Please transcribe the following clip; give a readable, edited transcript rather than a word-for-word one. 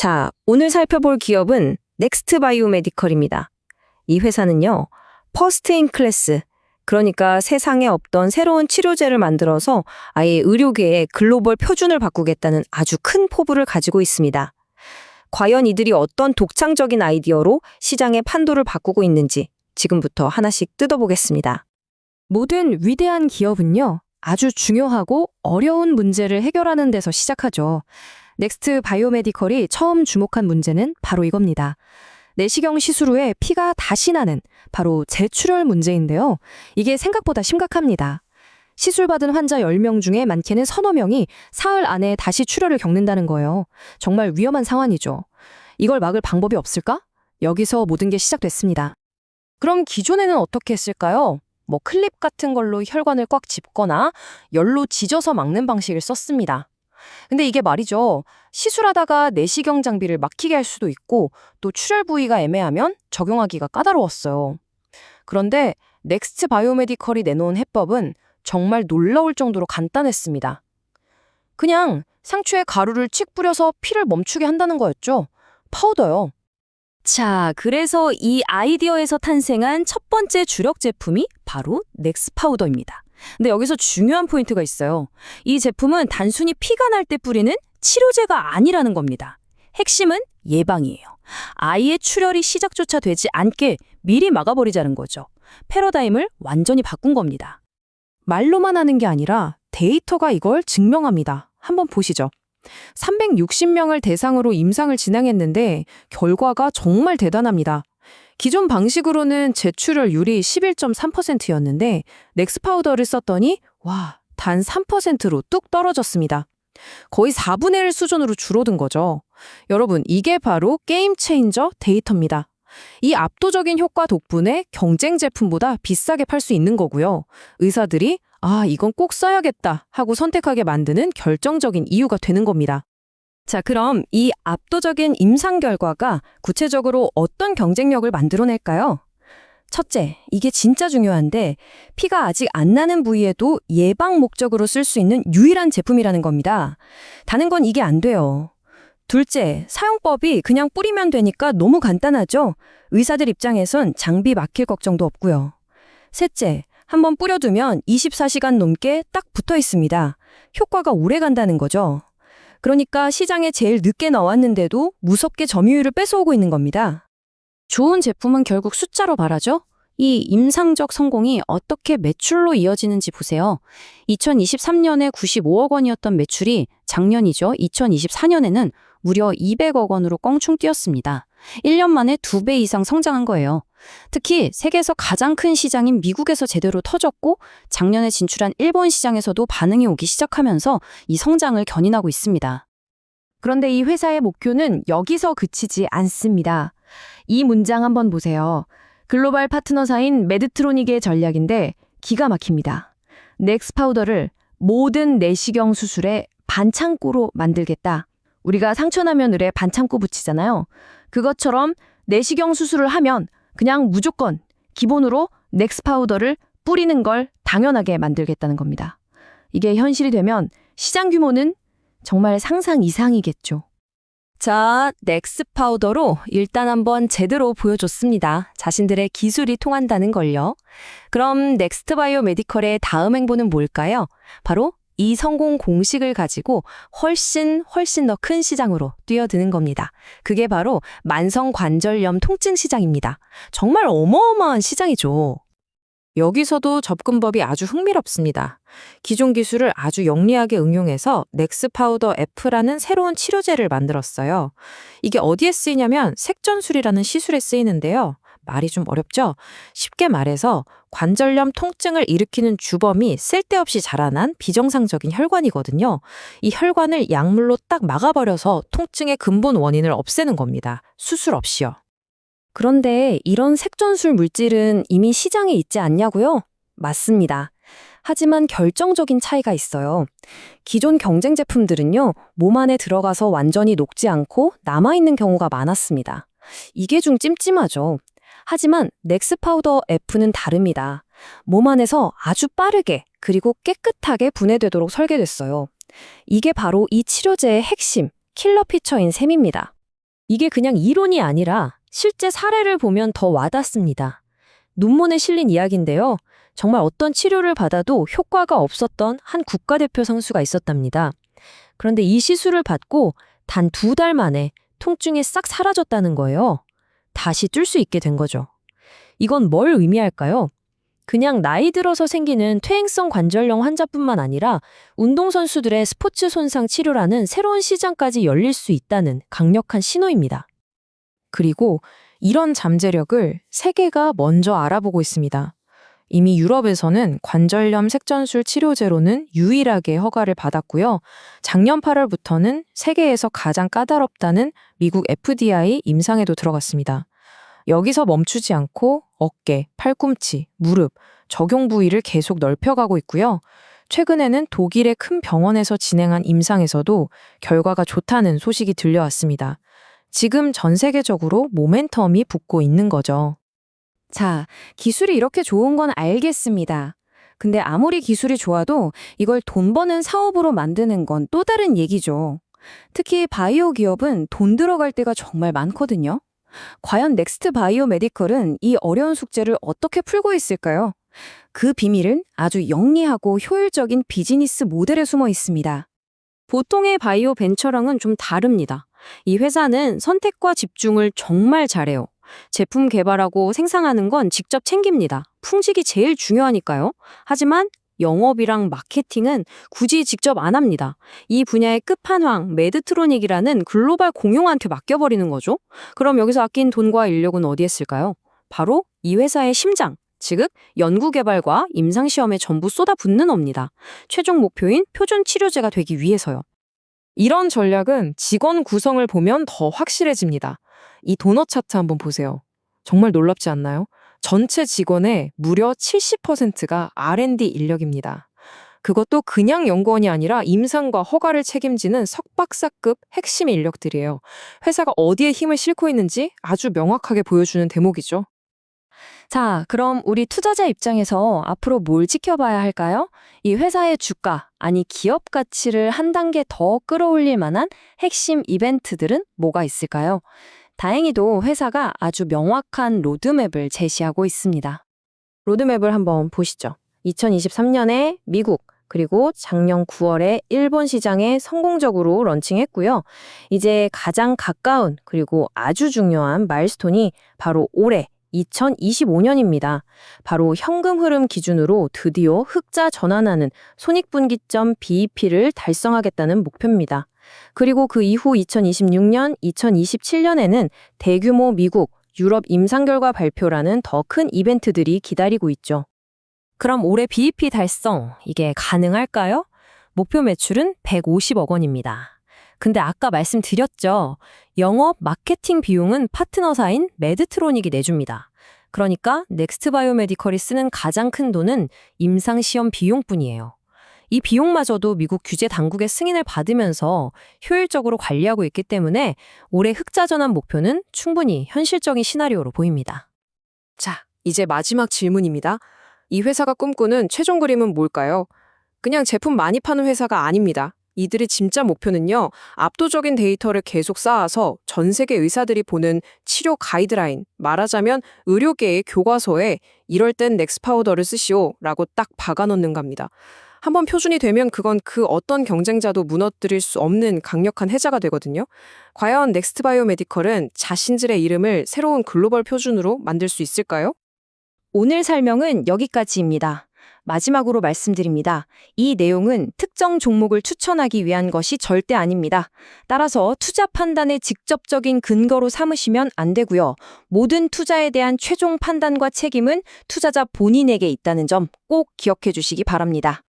자, 오늘 살펴볼 기업은 넥스트 바이오메디컬입니다. 이 회사는요, 퍼스트 인 클래스, 그러니까 세상에 없던 새로운 치료제를 만들어서 아예 의료계의 글로벌 표준을 바꾸겠다는 아주 큰 포부를 가지고 있습니다. 과연 이들이 어떤 독창적인 아이디어로 시장의 판도를 바꾸고 있는지 지금부터 하나씩 뜯어보겠습니다. 모든 위대한 기업은요, 아주 중요하고 어려운 문제를 해결하는 데서 시작하죠. 넥스트 바이오메디컬이 처음 주목한 문제는 바로 이겁니다. 내시경 시술 후에 피가 다시 나는 바로 재출혈 문제인데요. 이게 생각보다 심각합니다. 시술받은 환자 10명 중에 많게는 서너 명이 사흘 안에 다시 출혈을 겪는다는 거예요. 정말 위험한 상황이죠. 이걸 막을 방법이 없을까? 여기서 모든 게 시작됐습니다. 그럼 기존에는 어떻게 했을까요? 클립 같은 걸로 혈관을 꽉 짚거나 열로 지져서 막는 방식을 썼습니다. 근데 이게 말이죠. 시술하다가 내시경 장비를 막히게 할 수도 있고 또 출혈 부위가 애매하면 적용하기가 까다로웠어요. 그런데 넥스트 바이오메디컬이 내놓은 해법은 정말 놀라울 정도로 간단했습니다. 그냥 상추에 가루를 칙 뿌려서 피를 멈추게 한다는 거였죠. 파우더요. 자, 그래서 이 아이디어에서 탄생한 첫 번째 주력 제품이 바로 넥스 파우더입니다. 근데 여기서 중요한 포인트가 있어요. 이 제품은 단순히 피가 날 때 뿌리는 치료제가 아니라는 겁니다. 핵심은 예방이에요. 아이의 출혈이 시작조차 되지 않게 미리 막아버리자는 거죠. 패러다임을 완전히 바꾼 겁니다. 말로만 하는 게 아니라 데이터가 이걸 증명합니다. 한번 보시죠. 360명을 대상으로 임상을 진행했는데 결과가 정말 대단합니다. 기존 방식으로는 재출혈율이 11.3%였는데 넥스 파우더를 썼더니 단 3%로 뚝 떨어졌습니다. 거의 4분의 1 수준으로 줄어든 거죠. 여러분, 이게 바로 게임 체인저 데이터입니다. 이 압도적인 효과 덕분에 경쟁 제품보다 비싸게 팔 수 있는 거고요. 의사들이 이건 꼭 써야겠다 하고 선택하게 만드는 결정적인 이유가 되는 겁니다. 자, 그럼 이 압도적인 임상 결과가 구체적으로 어떤 경쟁력을 만들어낼까요? 첫째, 이게 진짜 중요한데 피가 아직 안 나는 부위에도 예방 목적으로 쓸 수 있는 유일한 제품이라는 겁니다. 다른 건 이게 안 돼요. 둘째, 사용법이 그냥 뿌리면 되니까 너무 간단하죠? 의사들 입장에선 장비 막힐 걱정도 없고요. 셋째, 한번 뿌려두면 24시간 넘게 딱 붙어 있습니다. 효과가 오래 간다는 거죠. 그러니까 시장에 제일 늦게 나왔는데도 무섭게 점유율을 뺏어오고 있는 겁니다. 좋은 제품은 결국 숫자로 말하죠. 이 임상적 성공이 어떻게 매출로 이어지는지 보세요. 2023년에 95억 원이었던 매출이 작년이죠. 2024년에는 무려 200억 원으로 껑충 뛰었습니다. 1년 만에 2배 이상 성장한 거예요. 특히 세계에서 가장 큰 시장인 미국에서 제대로 터졌고 작년에 진출한 일본 시장에서도 반응이 오기 시작하면서 이 성장을 견인하고 있습니다. 그런데 이 회사의 목표는 여기서 그치지 않습니다. 이 문장 한번 보세요. 글로벌 파트너사인 메드트로닉의 전략인데 기가 막힙니다. 넥스 파우더를 모든 내시경 수술의 반창고로 만들겠다. 우리가 상처나면 의뢰 반창고 붙이잖아요. 그것처럼 내시경 수술을 하면 그냥 무조건 기본으로 넥스 파우더를 뿌리는 걸 당연하게 만들겠다는 겁니다. 이게 현실이 되면 시장 규모는 정말 상상 이상이겠죠. 자, 넥스 파우더로 일단 한번 제대로 보여줬습니다. 자신들의 기술이 통한다는 걸요. 그럼 넥스트 바이오 메디컬의 다음 행보는 뭘까요? 바로 이 성공 공식을 가지고 훨씬 더 큰 시장으로 뛰어드는 겁니다. 그게 바로 만성관절염 통증 시장입니다. 정말 어마어마한 시장이죠. 여기서도 접근법이 아주 흥미롭습니다. 기존 기술을 아주 영리하게 응용해서 넥스 파우더 F라는 새로운 치료제를 만들었어요. 이게 어디에 쓰이냐면 색전술이라는 시술에 쓰이는데요. 말이 좀 어렵죠? 쉽게 말해서 관절염 통증을 일으키는 주범이 쓸데없이 자라난 비정상적인 혈관이거든요. 이 혈관을 약물로 딱 막아버려서 통증의 근본 원인을 없애는 겁니다. 수술 없이요. 그런데 이런 색전술 물질은 이미 시장에 있지 않냐고요? 맞습니다. 하지만 결정적인 차이가 있어요. 기존 경쟁 제품들은요, 몸 안에 들어가서 완전히 녹지 않고 남아있는 경우가 많았습니다. 이게 좀 찜찜하죠. 하지만 넥스 파우더 F는 다릅니다. 몸 안에서 아주 빠르게 그리고 깨끗하게 분해되도록 설계됐어요. 이게 바로 이 치료제의 핵심, 킬러 피처인 셈입니다. 이게 그냥 이론이 아니라 실제 사례를 보면 더 와닿습니다. 논문에 실린 이야기인데요. 정말 어떤 치료를 받아도 효과가 없었던 한 국가대표 선수가 있었답니다. 그런데 이 시술을 받고 단 2달 만에 통증이 싹 사라졌다는 거예요. 다시 뛸 수 있게 된 거죠. 이건 뭘 의미할까요? 그냥 나이 들어서 생기는 퇴행성 관절염 환자뿐만 아니라 운동선수들의 스포츠 손상 치료라는 새로운 시장까지 열릴 수 있다는 강력한 신호입니다. 그리고 이런 잠재력을 세계가 먼저 알아보고 있습니다. 이미 유럽에서는 관절염 색전술 치료제로는 유일하게 허가를 받았고요. 작년 8월부터는 세계에서 가장 까다롭다는 미국 FDI 임상에도 들어갔습니다. 여기서 멈추지 않고 어깨, 팔꿈치, 무릎, 적용 부위를 계속 넓혀가고 있고요. 최근에는 독일의 큰 병원에서 진행한 임상에서도 결과가 좋다는 소식이 들려왔습니다. 지금 전 세계적으로 모멘텀이 붙고 있는 거죠. 자, 기술이 이렇게 좋은 건 알겠습니다. 근데 아무리 기술이 좋아도 이걸 돈 버는 사업으로 만드는 건 또 다른 얘기죠. 특히 바이오 기업은 돈 들어갈 때가 정말 많거든요. 과연 넥스트 바이오 메디컬은 이 어려운 숙제를 어떻게 풀고 있을까요? 그 비밀은 아주 영리하고 효율적인 비즈니스 모델에 숨어 있습니다. 보통의 바이오 벤처랑은 좀 다릅니다. 이 회사는 선택과 집중을 정말 잘해요. 제품 개발하고 생산하는 건 직접 챙깁니다. 품질이 제일 중요하니까요. 하지만 영업이랑 마케팅은 굳이 직접 안 합니다. 이 분야의 끝판왕 메드트로닉이라는 글로벌 공룡한테 맡겨버리는 거죠. 그럼 여기서 아낀 돈과 인력은 어디에 쓸까요? 바로 이 회사의 심장, 즉 연구개발과 임상시험에 전부 쏟아붓는 겁니다. 최종 목표인 표준 치료제가 되기 위해서요. 이런 전략은 직원 구성을 보면 더 확실해집니다. 이 도넛 차트 한번 보세요. 정말 놀랍지 않나요? 전체 직원의 무려 70%가 R&D 인력입니다. 그것도 그냥 연구원이 아니라 임상과 허가를 책임지는 석박사급 핵심 인력들이에요. 회사가 어디에 힘을 싣고 있는지 아주 명확하게 보여주는 대목이죠. 자, 그럼 우리 투자자 입장에서 앞으로 뭘 지켜봐야 할까요? 이 회사의 주가, 아니 기업 가치를 한 단계 더 끌어올릴 만한 핵심 이벤트들은 뭐가 있을까요? 다행히도 회사가 아주 명확한 로드맵을 제시하고 있습니다. 로드맵을 한번 보시죠. 2023년에 미국, 그리고 작년 9월에 일본 시장에 성공적으로 런칭했고요. 이제 가장 가까운 그리고 아주 중요한 마일스톤이 바로 올해 2025년입니다. 바로 현금 흐름 기준으로 드디어 흑자 전환하는 손익분기점 BEP를 달성하겠다는 목표입니다. 그리고 그 이후 2026년, 2027년에는 대규모 미국, 유럽 임상 결과 발표라는 더 큰 이벤트들이 기다리고 있죠. 그럼 올해 BEP 달성, 이게 가능할까요? 목표 매출은 150억 원입니다. 근데 아까 말씀드렸죠. 영업, 마케팅 비용은 파트너사인 메드트로닉이 내줍니다. 그러니까 넥스트 바이오메디컬이 쓰는 가장 큰 돈은 임상시험 비용뿐이에요. 이 비용마저도 미국 규제 당국의 승인을 받으면서 효율적으로 관리하고 있기 때문에 올해 흑자 전환 목표는 충분히 현실적인 시나리오로 보입니다. 자, 이제 마지막 질문입니다. 이 회사가 꿈꾸는 최종 그림은 뭘까요? 그냥 제품 많이 파는 회사가 아닙니다. 이들의 진짜 목표는요, 압도적인 데이터를 계속 쌓아서 전 세계 의사들이 보는 치료 가이드라인, 말하자면 의료계의 교과서에 이럴 땐 넥스파우더를 쓰시오라고 딱 박아놓는 겁니다. 한번 표준이 되면 그건 그 어떤 경쟁자도 무너뜨릴 수 없는 강력한 해자가 되거든요. 과연 넥스트 바이오메디컬은 자신들의 이름을 새로운 글로벌 표준으로 만들 수 있을까요? 오늘 설명은 여기까지입니다. 마지막으로 말씀드립니다. 이 내용은 특정 종목을 추천하기 위한 것이 절대 아닙니다. 따라서 투자 판단의 직접적인 근거로 삼으시면 안 되고요. 모든 투자에 대한 최종 판단과 책임은 투자자 본인에게 있다는 점 꼭 기억해 주시기 바랍니다.